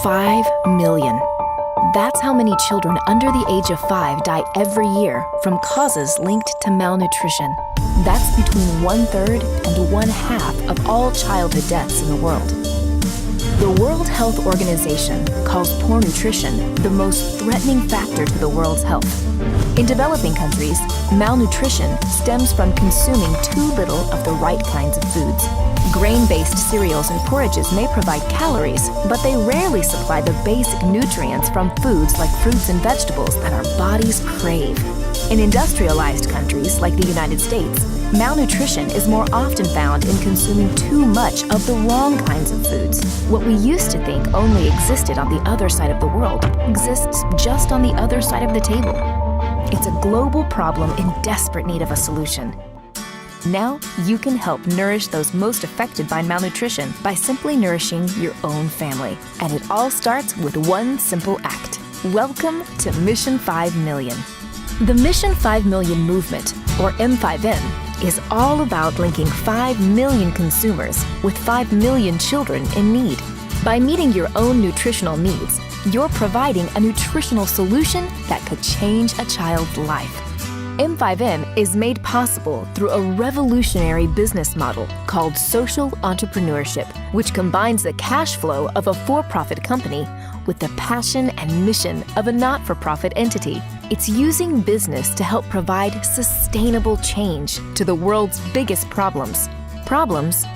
5 million. That's how many children under the age of 5 die every year from causes linked to malnutrition. That's between 1/3 and 1/2 of all childhood deaths in the world. The World Health Organization calls poor nutrition the most threatening factor to the world's health. In developing countries, malnutrition stems from consuming too little of the right kinds of foods. Grain-based cereals and porridges may provide calories, but they rarely supply the basic nutrients from foods like fruits and vegetables that our bodies crave. In industrialized countries like the United States, malnutrition is more often found in consuming too much of the wrong kinds of foods. What we used to think only existed on the other side of the world exists just on the other side of the table. It's a global problem in desperate need of a solution. Now you can help nourish those most affected by malnutrition by simply nourishing your own family. And it all starts with one simple act. Welcome to Mission 5 Million. The Mission 5 Million movement, or M5M, is all about linking 5 million consumers with 5 million children in need. By meeting your own nutritional needs, you're providing a nutritional solution that could change a child's life. M5M is made possible through a revolutionary business model called social entrepreneurship, which combines the cash flow of a for-profit company with the passion and mission of a not-for-profit entity. It's using business to help provide sustainable change to the world's biggest problems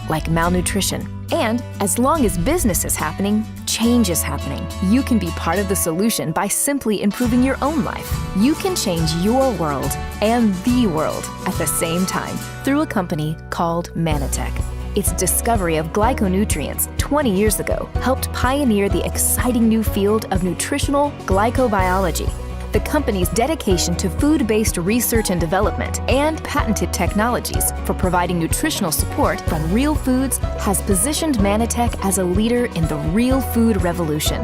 like malnutrition. And as long as business is happening, change is happening. You can be part of the solution by simply improving your own life. You can change your world and the world at the same time through a company called Manitech. Its discovery of glyconutrients 20 years ago helped pioneer the exciting new field of nutritional glycobiology. The company's dedication to food-based research and development and patented technologies for providing nutritional support from real foods has positioned Manitech as a leader in the real food revolution.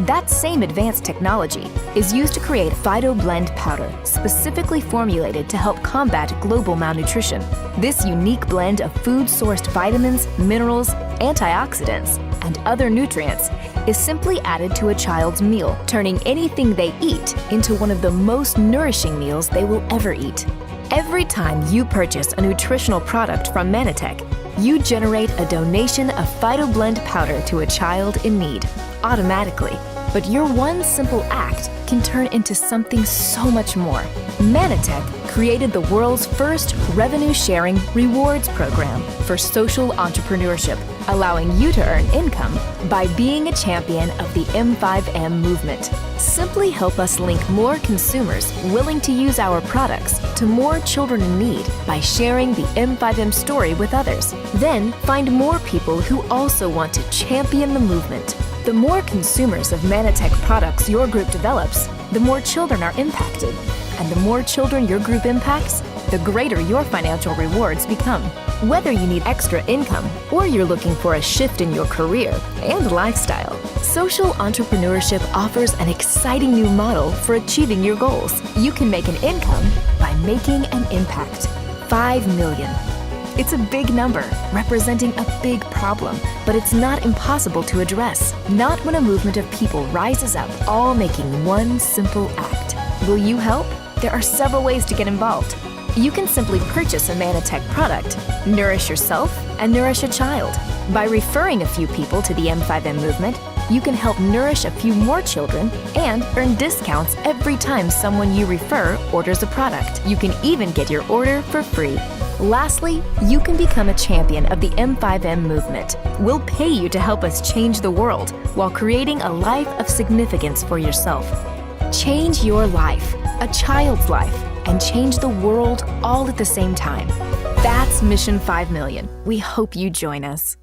That same advanced technology is used to create PhytoBlend powder, specifically formulated to help combat global malnutrition. This unique blend of food-sourced vitamins, minerals, antioxidants, and other nutrients is simply added to a child's meal, turning anything they eat into one of the most nourishing meals they will ever eat. Every time you purchase a nutritional product from Manitech, you generate a donation of PhytoBlend powder to a child in need, automatically. But your one simple act can turn into something so much more. Manitech created the world's first revenue-sharing rewards program for social entrepreneurship, allowing you to earn income by being a champion of the M5M movement. Simply help us link more consumers willing to use our products to more children in need by sharing the M5M story with others. Then find more people who also want to champion the movement. The more consumers of Manitech products your group develops, the more children are impacted. And the more children your group impacts, the greater your financial rewards become. Whether you need extra income or you're looking for a shift in your career and lifestyle, social entrepreneurship offers an exciting new model for achieving your goals. You can make an income by making an impact. 5 million. It's a big number, representing a big problem, but it's not impossible to address. Not when a movement of people rises up, all making one simple act. Will you help? There are several ways to get involved. You can simply purchase a Manitech product, nourish yourself, and nourish a child. By referring a few people to the M5M movement, you can help nourish a few more children and earn discounts every time someone you refer orders a product. You can even get your order for free. Lastly, you can become a champion of the M5M movement. We'll pay you to help us change the world while creating a life of significance for yourself. Change your life, a child's life, and change the world all at the same time. That's Mission 5 Million. We hope you join us.